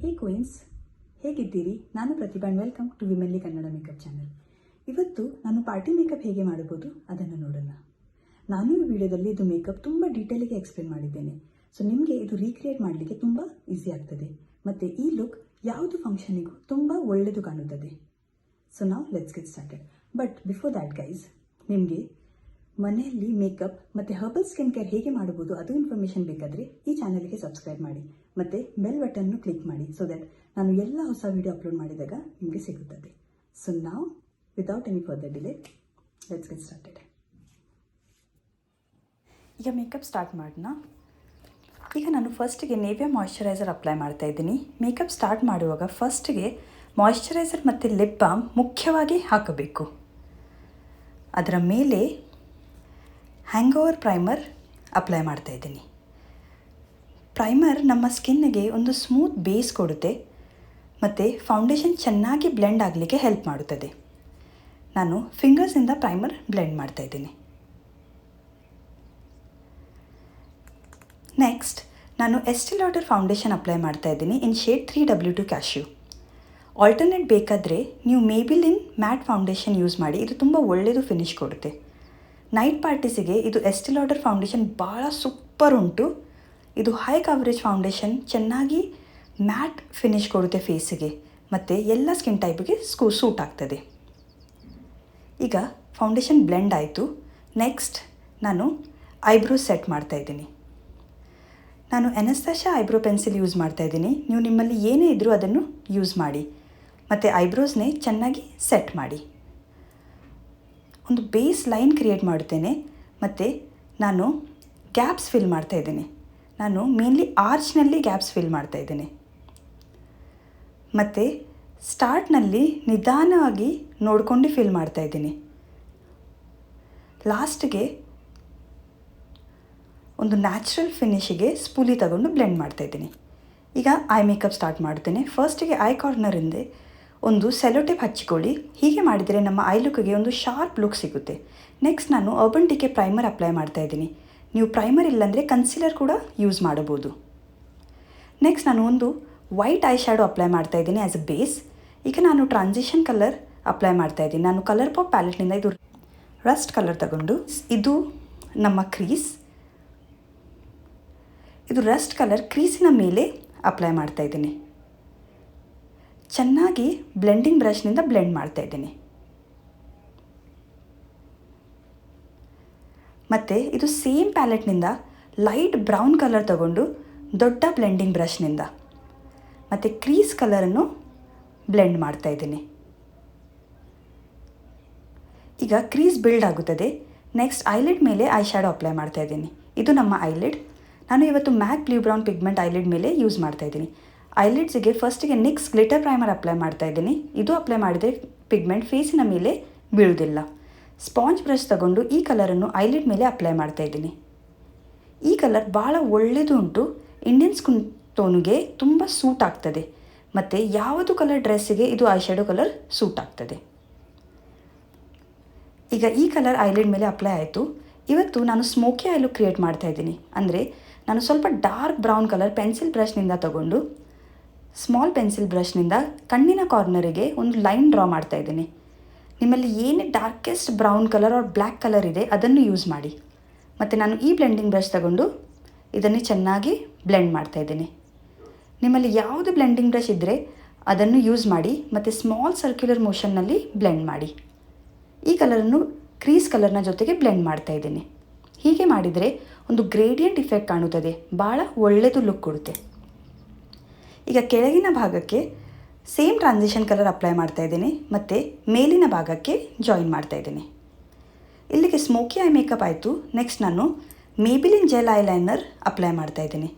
ಹೇ queens, ಹೇಗಿದ್ದೀರಿ? ನಾನು Pratibha. Welcome to Womenly Kannada makeup channel. ಇವತ್ತು ನಾನು ಪಾರ್ಟಿ ಮೇಕಪ್ ಹೇಗೆ ಮಾಡಬಹುದು ಅದನ್ನು ನೋಡೋಣ. ನಾನು ಈ ವಿಡಿಯೋದಲ್ಲಿ ಇದು ಮೇಕಪ್ ತುಂಬ ಡೀಟೇಲಿಗೆ ಎಕ್ಸ್ಪ್ಲೇನ್ ಮಾಡಿದ್ದೇನೆ. ಸೊ ನಿಮಗೆ ಇದು ರೀಕ್ರಿಯೇಟ್ ಮಾಡಲಿಕ್ಕೆ ತುಂಬ ಈಸಿ ಆಗ್ತದೆ ಮತ್ತು ಈ ಲುಕ್ ಯಾವುದು ಫಂಕ್ಷನಿಗೂ ತುಂಬ ಒಳ್ಳೆಯದು ಕಾಣುತ್ತದೆ. ಸೊ ನಾವು let's get started. But before that guys, ನಿಮಗೆ ಮನೆಯಲ್ಲಿ ಮೇಕಪ್ ಮತ್ತು ಹರ್ಬಲ್ ಸ್ಕಿನ್ ಕೇರ್ ಹೇಗೆ ಮಾಡಬಹುದು ಅದು ಇನ್ಫಾರ್ಮೇಷನ್ ಬೇಕಾದರೆ ಈ ಚಾನಲ್ಗೆ ಸಬ್ಸ್ಕ್ರೈಬ್ ಮಾಡಿ ಮತ್ತು ಬೆಲ್ ಬಟನ್ನು ಕ್ಲಿಕ್ ಮಾಡಿ ಸೊ ದ್ಯಾಟ್ ನಾನು ಎಲ್ಲ ಹೊಸ ವಿಡಿಯೋ ಅಪ್ಲೋಡ್ ಮಾಡಿದಾಗ ನಿಮಗೆ ಸಿಗುತ್ತದೆ. ಸೊ ನಾವು without any further delay let's get started. ಈಗ ಮೇಕಪ್ ಸ್ಟಾರ್ಟ್ ಮಾಡೋಣ. ಈಗ ನಾನು ಫಸ್ಟಿಗೆ ನೇವಿಯಾ ಮಾಯ್ಶ್ಚರೈಸರ್ ಅಪ್ಲೈ ಮಾಡ್ತಾ ಇದ್ದೀನಿ. ಮೇಕಪ್ ಸ್ಟಾರ್ಟ್ ಮಾಡುವಾಗ ಫಸ್ಟಿಗೆ ಮಾಯ್ಶ್ಚರೈಸರ್ ಮತ್ತು ಲಿಪ್ ಬಾಮ್ ಮುಖ್ಯವಾಗಿ ಹಾಕಬೇಕು. ಅದರ ಮೇಲೆ ಹ್ಯಾಂಗೋವರ್ ಪ್ರೈಮರ್ ಅಪ್ಲೈ ಮಾಡ್ತಾ ಇದ್ದೀನಿ. ಪ್ರೈಮರ್ ನಮ್ಮ ಸ್ಕಿನ್ನಿಗೆ ಒಂದು ಸ್ಮೂತ್ ಬೇಸ್ ಕೊಡುತ್ತೆ ಮತ್ತು ಫೌಂಡೇಶನ್ ಚೆನ್ನಾಗಿ ಬ್ಲೆಂಡ್ ಆಗಲಿಕ್ಕೆ ಹೆಲ್ಪ್ ಮಾಡುತ್ತದೆ. ನಾನು ಫಿಂಗರ್ಸಿಂದ ಪ್ರೈಮರ್ ಬ್ಲೆಂಡ್ ಮಾಡ್ತಾ ಇದ್ದೀನಿ. ನೆಕ್ಸ್ಟ್ ನಾನು ಎಸ್ಟಿ lauder ಫೌಂಡೇಶನ್ ಅಪ್ಲೈ ಮಾಡ್ತಾ ಇದ್ದೀನಿ ಇನ್ ಶೇಡ್ 3W2 cashew. ಆಲ್ಟರ್ನೇಟ್ ಬೇಕಾದರೆ ನೀವು ಮೇಬಿಲಿನ್ ಮ್ಯಾಟ್ ಫೌಂಡೇಶನ್ ಯೂಸ್ ಮಾಡಿ, ಇದು ತುಂಬ ಒಳ್ಳೆಯದು ಫಿನಿಶ್ ಕೊಡುತ್ತೆ. ನೈಟ್ ಪಾರ್ಟೀಸಿಗೆ ಇದು ಎಸ್ಟಿ lauder ಫೌಂಡೇಶನ್ ಭಾಳ ಸೂಪರ್ ಉಂಟು. ಇದು ಹೈ ಕವರೇಜ್ ಫೌಂಡೇಶನ್, ಚೆನ್ನಾಗಿ ಮ್ಯಾಟ್ ಫಿನಿಶ್ ಕೊಡುತ್ತೆ ಫೇಸಿಗೆ ಮತ್ತು ಎಲ್ಲ ಸ್ಕಿನ್ ಟೈಪಿಗೆ ಸೂಟ್ ಆಗ್ತದೆ. ಈಗ ಫೌಂಡೇಶನ್ ಬ್ಲೆಂಡ್ ಆಯಿತು. ನೆಕ್ಸ್ಟ್ ನಾನು ಐಬ್ರೋಸ್ ಸೆಟ್ ಮಾಡ್ತಾಯಿದ್ದೀನಿ. ನಾನು ಅನಸ್ತಾಶಾ ಐಬ್ರೋ ಪೆನ್ಸಿಲ್ ಯೂಸ್ ಮಾಡ್ತಾಯಿದ್ದೀನಿ. ನೀವು ನಿಮ್ಮಲ್ಲಿ ಏನೇ ಇದ್ದರೂ ಅದನ್ನು ಯೂಸ್ ಮಾಡಿ ಮತ್ತು ಐಬ್ರೋಸ್ನೇ ಚೆನ್ನಾಗಿ ಸೆಟ್ ಮಾಡಿ. ಒಂದು ಬೇಸ್ ಲೈನ್ ಕ್ರಿಯೇಟ್ ಮಾಡುತ್ತೇನೆ ಮತ್ತು ನಾನು ಗ್ಯಾಪ್ಸ್ ಫಿಲ್ ಮಾಡ್ತಾಯಿದ್ದೀನಿ. ನಾನು ಮೇನ್ಲಿ ಆರ್ಚ್ನಲ್ಲಿ ಗ್ಯಾಪ್ಸ್ ಫಿಲ್ ಮಾಡ್ತಾಯಿದ್ದೀನಿ ಮತ್ತು ಸ್ಟಾರ್ಟ್ನಲ್ಲಿ ನಿಧಾನವಾಗಿ ನೋಡಿಕೊಂಡು ಫಿಲ್ ಮಾಡ್ತಾಯಿದ್ದೀನಿ. ಲಾಸ್ಟಿಗೆ ಒಂದು ನ್ಯಾಚುರಲ್ ಫಿನಿಶಿಗೆ ಸ್ಪೂಲಿ ತಗೊಂಡು ಬ್ಲೆಂಡ್ ಮಾಡ್ತಾಯಿದ್ದೀನಿ. ಈಗ ಐ ಮೇಕಪ್ ಸ್ಟಾರ್ಟ್ ಮಾಡ್ತೇನೆ. ಫಸ್ಟಿಗೆ ಐ ಕಾರ್ನರಿಂದ ಒಂದು ಸೆಲೋಟೇಪ್ ಹಚ್ಚಿಕೊಳ್ಳಿ. ಹೀಗೆ ಮಾಡಿದರೆ ನಮ್ಮ ಐ ಲುಕ್ಗೆ ಒಂದು ಶಾರ್ಪ್ ಲುಕ್ ಸಿಗುತ್ತೆ. ನೆಕ್ಸ್ಟ್ ನಾನು ಅರ್ಬನ್ ಡಿಕೆ ಪ್ರೈಮರ್ ಅಪ್ಲೈ ಮಾಡ್ತಾಯಿದ್ದೀನಿ. ನೀವು ಪ್ರೈಮರ್ ಇಲ್ಲಾಂದರೆ ಕನ್ಸೀಲರ್ ಕೂಡ ಯೂಸ್ ಮಾಡಬಹುದು. ನೆಕ್ಸ್ಟ್ ನಾನು ಒಂದು ವೈಟ್ ಐ ಶ್ಯಾಡೋ ಅಪ್ಲೈ ಮಾಡ್ತಾಯಿದ್ದೀನಿ ಆ್ಯಸ್ ಅ ಬೇಸ್. ಈಗ ನಾನು ಟ್ರಾನ್ಸಿಷನ್ ಕಲರ್ ಅಪ್ಲೈ ಮಾಡ್ತಾಯಿದ್ದೀನಿ. ನಾನು ಕಲರ್ ಪಾಪ್ ಪ್ಯಾಲೆಟ್ನಿಂದ ಇದು ರಸ್ಟ್ ಕಲರ್ ತಗೊಂಡು, ಇದು ನಮ್ಮ ಕ್ರೀಸ್, ಇದು ರಸ್ಟ್ ಕಲರ್ ಕ್ರೀಸಿನ ಮೇಲೆ ಅಪ್ಲೈ ಮಾಡ್ತಾಯಿದ್ದೀನಿ. ಚೆನ್ನಾಗಿ ಬ್ಲೆಂಡಿಂಗ್ ಬ್ರಷ್ನಿಂದ ಬ್ಲೆಂಡ್ ಮಾಡ್ತಾಯಿದ್ದೀನಿ. ಮತ್ತು ಇದು ಸೇಮ್ ಪ್ಯಾಲೆಟ್ನಿಂದ ಲೈಟ್ ಬ್ರೌನ್ ಕಲರ್ ತಗೊಂಡು ದೊಡ್ಡ ಬ್ಲೆಂಡಿಂಗ್ ಬ್ರಷ್ನಿಂದ ಮತ್ತು ಕ್ರೀಸ್ ಕಲರನ್ನು ಬ್ಲೆಂಡ್ ಮಾಡ್ತಾಯಿದ್ದೀನಿ. ಈಗ ಕ್ರೀಸ್ ಬಿಲ್ಡ್ ಆಗುತ್ತದೆ. ನೆಕ್ಸ್ಟ್ ಐಲಿಡ್ ಮೇಲೆ ಐ ಶ್ಯಾಡೋ ಅಪ್ಲೈ ಮಾಡ್ತಾಯಿದ್ದೀನಿ. ಇದು ನಮ್ಮ ಐಲಿಡ್. ನಾನು ಇವತ್ತು ಮ್ಯಾಕ್ ಬ್ಲೂ ಬ್ರೌನ್ ಪಿಗ್ಮೆಂಟ್ ಐಲಿಡ್ ಮೇಲೆ ಯೂಸ್ ಮಾಡ್ತಾಯಿದ್ದೀನಿ. ಐಲಿಡ್ಸಿಗೆ ಫಸ್ಟಿಗೆ ನಿಕ್ಸ್ ಗ್ಲಿಟರ್ ಪ್ರೈಮರ್ ಅಪ್ಲೈ ಮಾಡ್ತಾಯಿದ್ದೀನಿ. ಇದು ಅಪ್ಲೈ ಮಾಡಿದರೆ ಪಿಗ್ಮೆಂಟ್ ಫೇಸಿನ ಮೇಲೆ ಬೀಳುವುದಿಲ್ಲ. ಸ್ಪಾಂಜ್ ಬ್ರಷ್ ತಗೊಂಡು ಈ ಕಲರನ್ನು ಐಲಿಡ್ ಮೇಲೆ ಅಪ್ಲೈ ಮಾಡ್ತಾಯಿದ್ದೀನಿ. ಈ ಕಲರ್ ಭಾಳ ಒಳ್ಳೆಯದು ಉಂಟು. ಇಂಡಿಯನ್ ಸ್ಕಿನ್ ಟೋನಿಗೆ ತುಂಬ ಸೂಟ್ ಆಗ್ತದೆ ಮತ್ತು ಯಾವುದು ಕಲರ್ ಡ್ರೆಸ್ಸಿಗೆ ಇದು ಐ ಶ್ಯಾಡೋ ಕಲರ್ ಸೂಟ್ ಆಗ್ತದೆ. ಈಗ ಈ ಕಲರ್ ಐಲಿಡ್ ಮೇಲೆ ಅಪ್ಲೈ ಆಯಿತು. ಇವತ್ತು ನಾನು ಸ್ಮೋಕಿ ಐ ಲುಕ್ ಕ್ರಿಯೇಟ್ ಮಾಡ್ತಾಯಿದ್ದೀನಿ. ಅಂದರೆ ನಾನು ಸ್ವಲ್ಪ ಡಾರ್ಕ್ ಬ್ರೌನ್ ಕಲರ್ ಪೆನ್ಸಿಲ್ ಬ್ರಷ್ನಿಂದ ತಗೊಂಡು ಸ್ಮಾಲ್ ಪೆನ್ಸಿಲ್ ಬ್ರಷ್ನಿಂದ ಕಣ್ಣಿನ ಕಾರ್ನರಿಗೆ ಒಂದು ಲೈನ್ ಡ್ರಾ ಮಾಡ್ತಾಯಿದ್ದೀನಿ. ನಿಮ್ಮಲ್ಲಿ ಏನೇ darkest brown colour or black colour ಇದೆ ಅದನ್ನು ಯೂಸ್ ಮಾಡಿ. ಮತ್ತು ನಾನು ಈ ಬ್ಲೆಂಡಿಂಗ್ ಬ್ರಷ್ ತಗೊಂಡು ಇದನ್ನು ಚೆನ್ನಾಗಿ ಬ್ಲೆಂಡ್ ಮಾಡ್ತಾಯಿದ್ದೀನಿ. ನಿಮ್ಮಲ್ಲಿ ಯಾವುದು ಬ್ಲೆಂಡಿಂಗ್ ಬ್ರಷ್ ಇದ್ದರೆ ಅದನ್ನು ಯೂಸ್ ಮಾಡಿ ಮತ್ತು ಸ್ಮಾಲ್ ಸರ್ಕ್ಯುಲರ್ ಮೋಷನ್ನಲ್ಲಿ ಬ್ಲೆಂಡ್ ಮಾಡಿ. ಈ ಕಲರನ್ನು ಕ್ರೀಸ್ ಕಲರ್ನ ಜೊತೆಗೆ ಬ್ಲೆಂಡ್ ಮಾಡ್ತಾಯಿದ್ದೀನಿ. ಹೀಗೆ ಮಾಡಿದರೆ ಒಂದು ಗ್ರೇಡಿಯಂಟ್ ಇಫೆಕ್ಟ್ ಕಾಣುತ್ತದೆ, ಭಾಳ ಒಳ್ಳೆಯದು ಲುಕ್ ಕೊಡುತ್ತೆ. ಈಗ ಕೆಳಗಿನ ಭಾಗಕ್ಕೆ ಸೇಮ್ ಟ್ರಾನ್ಸಿಷನ್ ಕಲರ್ ಅಪ್ಲೈ ಮಾಡ್ತಾಯಿದ್ದೀನಿ ಮತ್ತು ಮೇಲಿನ ಭಾಗಕ್ಕೆ ಜಾಯಿನ್ ಮಾಡ್ತಾಯಿದ್ದೀನಿ. ಇಲ್ಲಿಗೆ ಸ್ಮೋಕಿ ಐ ಮೇಕಪ್ ಆಯಿತು. ನೆಕ್ಸ್ಟ್ ನಾನು ಮೇಬಿಲಿನ್ ಜೆಲ್ ಐಲೈನರ್ ಅಪ್ಲೈ ಮಾಡ್ತಾಯಿದ್ದೀನಿ.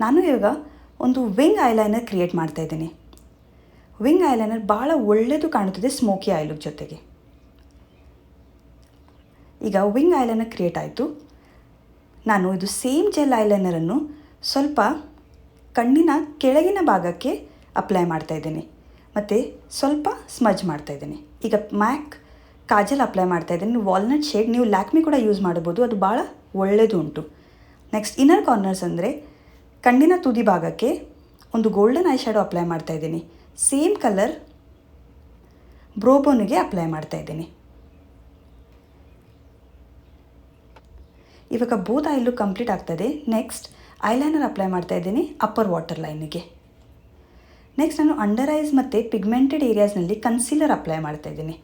ನಾನು ಇವಾಗ ಒಂದು ವಿಂಗ್ ಐಲೈನರ್ ಕ್ರಿಯೇಟ್ ಮಾಡ್ತಾಯಿದ್ದೀನಿ. ವಿಂಗ್ ಐಲೈನರ್ ಭಾಳ ಒಳ್ಳೆಯದು ಕಾಣುತ್ತದೆ ಸ್ಮೋಕಿ ಐ ಲುಕ್ ಜೊತೆಗೆ. ಈಗ ವಿಂಗ್ ಐಲೈನರ್ ಕ್ರಿಯೇಟ್ ಆಯಿತು. ನಾನು ಇದು ಸೇಮ್ ಜೆಲ್ ಐಲೈನರನ್ನು ಸ್ವಲ್ಪ ಕಣ್ಣಿನ ಕೆಳಗಿನ ಭಾಗಕ್ಕೆ ಅಪ್ಲೈ ಮಾಡ್ತಾಯಿದ್ದೀನಿ ಮತ್ತು ಸ್ವಲ್ಪ ಸ್ಮಜ್ ಮಾಡ್ತಾಯಿದ್ದೀನಿ. ಈಗ ಮ್ಯಾಕ್ ಕಾಜಲ್ ಅಪ್ಲೈ ಮಾಡ್ತಾಯಿದ್ದೀನಿ. ವಾಲ್ನಟ್ ಶೇಡ್, ನೀವು ಲ್ಯಾಕ್ಮಿ ಕೂಡ ಯೂಸ್ ಮಾಡ್ಬೋದು, ಅದು ಭಾಳ ಒಳ್ಳೆಯದು ಉಂಟು. ನೆಕ್ಸ್ಟ್ ಇನ್ನರ್ ಕಾರ್ನರ್ಸ್ ಅಂದರೆ ಕಣ್ಣಿನ ತುದಿ ಭಾಗಕ್ಕೆ ಒಂದು ಗೋಲ್ಡನ್ ಐ ಶ್ಯಾಡೋ ಅಪ್ಲೈ ಮಾಡ್ತಾಯಿದ್ದೀನಿ. ಸೇಮ್ ಕಲರ್ ಬ್ರೋಬೋನಿಗೆ ಅಪ್ಲೈ ಮಾಡ್ತಾಯಿದ್ದೀನಿ. ಇವಾಗ ಬೋತ್ ಐ ಲುಕ್ ಕಂಪ್ಲೀಟ್ ಆಗ್ತದೆ. ನೆಕ್ಸ್ಟ್ ಐಲೈನರ್ ಅಪ್ಲೈ ಮಾಡ್ತಾಯಿದ್ದೀನಿ ಅಪ್ಪರ್ ವಾಟರ್ ಲೈನಿಗೆ. ನೆಕ್ಸ್ಟ್ ನಾನು ಅಂಡರ್ ಐಸ್ ಮತ್ತು ಪಿಗ್ಮೆಂಟೆಡ್ ಏರಿಯಾಸ್ನಲ್ಲಿ ಕನ್ಸೀಲರ್ ಅಪ್ಲೈ ಮಾಡ್ತಾಯಿದ್ದೀನಿ.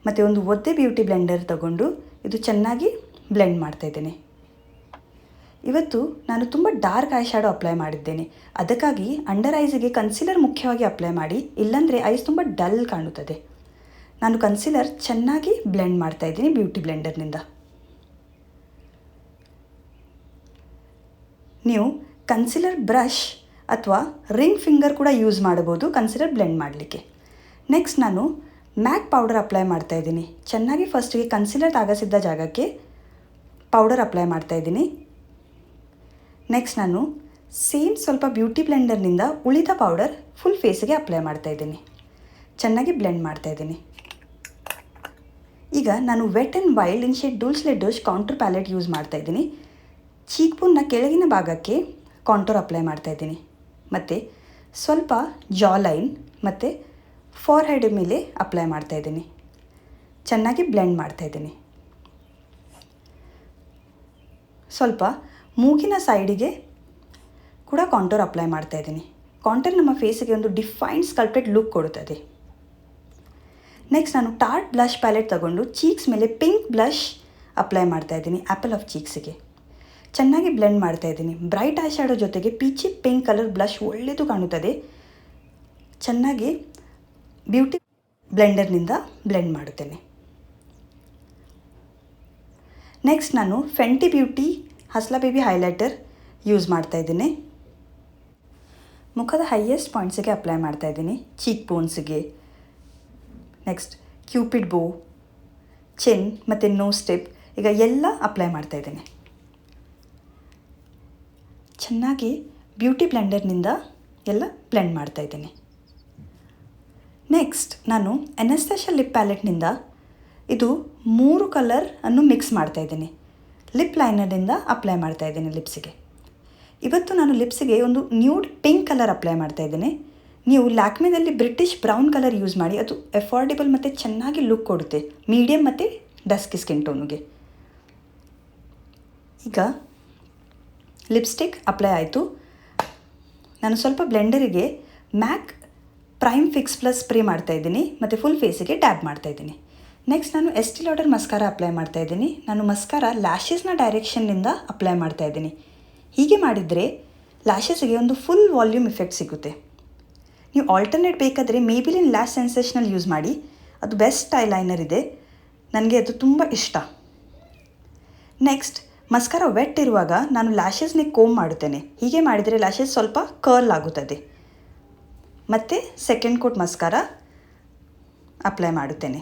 ಮತ್ತು ಒಂದು ಒದ್ದೆ ಬ್ಯೂಟಿ ಬ್ಲೆಂಡರ್ ತಗೊಂಡು ಇದು ಚೆನ್ನಾಗಿ ಬ್ಲೆಂಡ್ ಮಾಡ್ತಾಯಿದ್ದೀನಿ. ಇವತ್ತು ನಾನು ತುಂಬ ಡಾರ್ಕ್ ಐ ಶ್ಯಾಡೋ ಅಪ್ಲೈ ಮಾಡಿದ್ದೇನೆ. ಅದಕ್ಕಾಗಿ ಅಂಡರ್ ಐಸಿಗೆ ಕನ್ಸೀಲರ್ ಮುಖ್ಯವಾಗಿ ಅಪ್ಲೈ ಮಾಡಿ, ಇಲ್ಲಾಂದರೆ ಐಸ್ ತುಂಬ ಡಲ್ ಕಾಣುತ್ತದೆ. ನಾನು ಕನ್ಸೀಲರ್ ಚೆನ್ನಾಗಿ ಬ್ಲೆಂಡ್ ಮಾಡ್ತಾಯಿದ್ದೀನಿ ಬ್ಯೂಟಿ ಬ್ಲೆಂಡರ್ನಿಂದ. ನೀವು ಕನ್ಸೀಲರ್ ಬ್ರಷ್ ಅಥವಾ ರಿಂಗ್ ಫಿಂಗರ್ ಕೂಡ ಯೂಸ್ ಮಾಡ್ಬೋದು ಕನ್ಸೀಲರ್ ಬ್ಲೆಂಡ್ ಮಾಡಲಿಕ್ಕೆ. ನೆಕ್ಸ್ಟ್ ನಾನು ಮ್ಯಾಕ್ ಪೌಡರ್ ಅಪ್ಲೈ ಮಾಡ್ತಾಯಿದ್ದೀನಿ. ಚೆನ್ನಾಗಿ ಫಸ್ಟಿಗೆ ಕನ್ಸೀಲರ್ ತಾಗಸಿದ್ದ ಜಾಗಕ್ಕೆ ಪೌಡರ್ ಅಪ್ಲೈ ಮಾಡ್ತಾಯಿದ್ದೀನಿ. ನೆಕ್ಸ್ಟ್ ನಾನು ಸೇಮ್ ಸ್ವಲ್ಪ ಬ್ಯೂಟಿ ಬ್ಲೆಂಡರ್ನಿಂದ ಉಳಿದ ಪೌಡರ್ ಫುಲ್ ಫೇಸಿಗೆ ಅಪ್ಲೈ ಮಾಡ್ತಾಯಿದ್ದೀನಿ. ಚೆನ್ನಾಗಿ ಬ್ಲೆಂಡ್ ಮಾಡ್ತಾಯಿದ್ದೀನಿ. ಈಗ ನಾನು wet and wild in shade ಡೂಲ್ಸ್ ಲೆಡೋಶ್ ಕಾಂಟೂರ್ ಪ್ಯಾಲೆಟ್ ಯೂಸ್ ಮಾಡ್ತಾಯಿದ್ದೀನಿ. ಚೀಕ್ ಬೋನ್ನ ಕೆಳಗಿನ ಭಾಗಕ್ಕೆ ಕಾಂಟೂರ್ ಅಪ್ಲೈ ಮಾಡ್ತಾಯಿದ್ದೀನಿ. ಮತ್ತು ಸ್ವಲ್ಪ ಜಾ ಲೈನ್ ಮತ್ತು ಫಾರ್ ಹೆಡ್ ಮೇಲೆ ಅಪ್ಲೈ ಮಾಡ್ತಾಯಿದ್ದೀನಿ. ಚೆನ್ನಾಗಿ ಬ್ಲೆಂಡ್ ಮಾಡ್ತಾಯಿದ್ದೀನಿ. ಸ್ವಲ್ಪ ಮೂಗಿನ ಸೈಡಿಗೆ ಕೂಡ ಕಾಂಟೂರ್ ಅಪ್ಲೈ ಮಾಡ್ತಾಯಿದ್ದೀನಿ. ಕಾಂಟೂರ್ ನಮ್ಮ ಫೇಸಿಗೆ ಒಂದು ಡಿಫೈನ್ಡ್ ಸ್ಕಲ್ಪ್ಟೆಡ್ ಲುಕ್ ಕೊಡುತ್ತದೆ. ನೆಕ್ಸ್ಟ್ ನಾನು ಟಾರ್ಟ್ ಬ್ಲಷ್ ಪ್ಯಾಲೆಟ್ ತಗೊಂಡು ಚೀಕ್ಸ್ ಮೇಲೆ ಪಿಂಕ್ ಬ್ಲಷ್ ಅಪ್ಲೈ ಮಾಡ್ತಾಯಿದ್ದೀನಿ ಆ್ಯಪಲ್ ಆಫ್ ಚೀಕ್ಸಿಗೆ. ಚೆನ್ನಾಗಿ ಬ್ಲೆಂಡ್ ಮಾಡ್ತಾಯಿದ್ದೀನಿ. ಬ್ರೈಟ್ ಐ ಶ್ಯಾಡೋ ಜೊತೆಗೆ ಪೀಚಿ ಪಿಂಕ್ ಕಲರ್ ಬ್ಲಷ್ ಒಳ್ಳೆಯದು ಕಾಣುತ್ತದೆ. ಚೆನ್ನಾಗಿ ಬ್ಯೂಟಿ ಬ್ಲೆಂಡರ್ನಿಂದ ಬ್ಲೆಂಡ್ ಮಾಡುತ್ತೇನೆ. ನೆಕ್ಸ್ಟ್ ನಾನು ಫೆಂಟಿ ಬ್ಯೂಟಿ ಹಸ್ಲಾ ಬೇಬಿ ಹೈಲೈಟರ್ ಯೂಸ್ ಮಾಡ್ತಾಯಿದ್ದೀನಿ. ಮುಖದ ಹೈಯೆಸ್ಟ್ ಪಾಯಿಂಟ್ಸಿಗೆ ಅಪ್ಲೈ ಮಾಡ್ತಾಯಿದ್ದೀನಿ. ಚೀಕ್ ಬೋನ್ಸಿಗೆ, ನೆಕ್ಸ್ಟ್ ಕ್ಯೂಪಿಡ್ ಬೋ, ಚಿನ್ ಮತ್ತು ನೋಸ್ ಟಿಪ್ ಈಗ ಎಲ್ಲ ಅಪ್ಲೈ ಮಾಡ್ತಾಯಿದ್ದೀನಿ. ಚೆನ್ನಾಗಿ ಬ್ಯೂಟಿ ಬ್ಲೆಂಡರ್ನಿಂದ ಎಲ್ಲ ಬ್ಲೆಂಡ್ ಮಾಡ್ತಾಯಿದ್ದೀನಿ. ನೆಕ್ಸ್ಟ್ ನಾನು ಅನಸ್ತಾಶಿಯಾ ಲಿಪ್ ಪ್ಯಾಲೆಟ್ನಿಂದ ಇದು 3 ಕಲರ್ ಅನ್ನು ಮಿಕ್ಸ್ ಮಾಡ್ತಾಯಿದ್ದೀನಿ. ಲಿಪ್ ಲೈನರಿಂದ ಅಪ್ಲೈ ಮಾಡ್ತಾಯಿದ್ದೀನಿ ಲಿಪ್ಸಿಗೆ. ಇವತ್ತು ನಾನು ಲಿಪ್ಸಿಗೆ ಒಂದು ನ್ಯೂಡ್ ಪಿಂಕ್ ಕಲರ್ ಅಪ್ಲೈ ಮಾಡ್ತಾಯಿದ್ದೀನಿ. ನೀವು ಲ್ಯಾಕ್ಮೆದಲ್ಲಿ ಬ್ರಿಟಿಷ್ ಬ್ರೌನ್ ಕಲರ್ ಯೂಸ್ ಮಾಡಿ, ಅದು ಅಫೋರ್ಡೆಬಲ್ ಮತ್ತು ಚೆನ್ನಾಗಿ ಲುಕ್ ಕೊಡುತ್ತೆ ಮೀಡಿಯಮ್ ಮತ್ತು ಡಸ್ಕಿ ಸ್ಕಿನ್ ಟೋನಿಗೆ. ಈಗ ಲಿಪ್ಸ್ಟಿಕ್ ಅಪ್ಲೈ ಆಯಿತು. ನಾನು ಸ್ವಲ್ಪ ಬ್ಲೆಂಡರಿಗೆ ಮ್ಯಾಕ್ ಪ್ರೈಮ್ ಫಿಕ್ಸ್ ಪ್ಲಸ್ ಸ್ಪ್ರೇ ಮಾಡ್ತಾಯಿದ್ದೀನಿ ಮತ್ತು ಫುಲ್ ಫೇಸಿಗೆ ಟ್ಯಾಬ್ ಮಾಡ್ತಾಯಿದ್ದೀನಿ. ನೆಕ್ಸ್ಟ್ ನಾನು ಎಸ್ಟಿ ಲೌಡರ್ ಮಸ್ಕಾರ ಅಪ್ಲೈ ಮಾಡ್ತಾಯಿದ್ದೀನಿ. ನಾನು ಮಸ್ಕಾರ ಲ್ಯಾಶಸ್ನ ಡೈರೆಕ್ಷನ್ನಿಂದ ಅಪ್ಲೈ ಮಾಡ್ತಾಯಿದ್ದೀನಿ. ಹೀಗೆ ಮಾಡಿದರೆ ಲ್ಯಾಶಸ್ಗೆ ಒಂದು ಫುಲ್ ವಾಲ್ಯೂಮ್ ಇಫೆಕ್ಟ್ ಸಿಗುತ್ತೆ. ನೀವು ಆಲ್ಟರ್ನೇಟ್ ಬೇಕಾದರೆ ಮೇಬಿಲಿನ್ ಲ್ಯಾಶ್ ಸೆನ್ಸೇಷನಲ್ ಯೂಸ್ ಮಾಡಿ, ಅದು ಬೆಸ್ಟ್ ಐಲೈನರ್ ಇದೆ, ನನಗೆ ಅದು ತುಂಬ ಇಷ್ಟ. ನೆಕ್ಸ್ಟ್ ಮಸ್ಕಾರ ವೆಟ್ ಇರುವಾಗ ನಾನು ಲ್ಯಾಶಸ್ನೇ ಕೋಮ್ ಮಾಡುತ್ತೇನೆ. ಹೀಗೆ ಮಾಡಿದರೆ ಲ್ಯಾಶಸ್ ಸ್ವಲ್ಪ ಕರ್ಲ್ ಆಗುತ್ತದೆ. ಮತ್ತು ಸೆಕೆಂಡ್ ಕೋಟ್ ಮಸ್ಕಾರ ಅಪ್ಲೈ ಮಾಡುತ್ತೇನೆ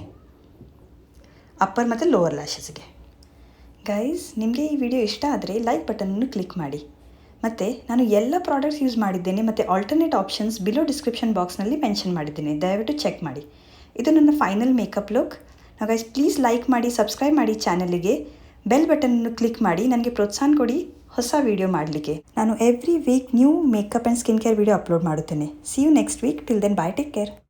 ಅಪ್ಪರ್ ಮತ್ತು ಲೋವರ್ ಲ್ಯಾಶಸ್ಗೆ. ಗೈಸ್, ನಿಮಗೆ ಈ ವಿಡಿಯೋ ಇಷ್ಟ ಆದರೆ ಲೈಕ್ ಬಟನನ್ನು ಕ್ಲಿಕ್ ಮಾಡಿ. ಮತ್ತು ನಾನು ಎಲ್ಲ ಪ್ರಾಡಕ್ಟ್ಸ್ ಯೂಸ್ ಮಾಡಿದ್ದೇನೆ ಮತ್ತು ಆಲ್ಟರ್ನೇಟ್ ಆಪ್ಷನ್ಸ್ ಬಿಲೋ ಡಿಸ್ಕ್ರಿಪ್ಷನ್ ಬಾಕ್ಸ್ನಲ್ಲಿ ಮೆನ್ಷನ್ ಮಾಡಿದ್ದೀನಿ, ದಯವಿಟ್ಟು ಚೆಕ್ ಮಾಡಿ. ಇದು ನನ್ನ ಫೈನಲ್ ಮೇಕಪ್ ಲುಕ್. ನಾವು ಗೈಸ್ ಪ್ಲೀಸ್ ಲೈಕ್ ಮಾಡಿ, ಸಬ್ಸ್ಕ್ರೈಬ್ ಮಾಡಿ ಚಾನಲಿಗೆ, ಬೆಲ್ ಬಟನನ್ನು ಕ್ಲಿಕ್ ಮಾಡಿ, ನನಗೆ ಪ್ರೋತ್ಸಾಹ ಕೊಡಿ ಹೊಸ ವಿಡಿಯೋ ಮಾಡಲಿಕ್ಕೆ. ನಾನು every week new makeup and skin care video upload ಮಾಡುತ್ತೇನೆ. See you next week. Till then bye, take care.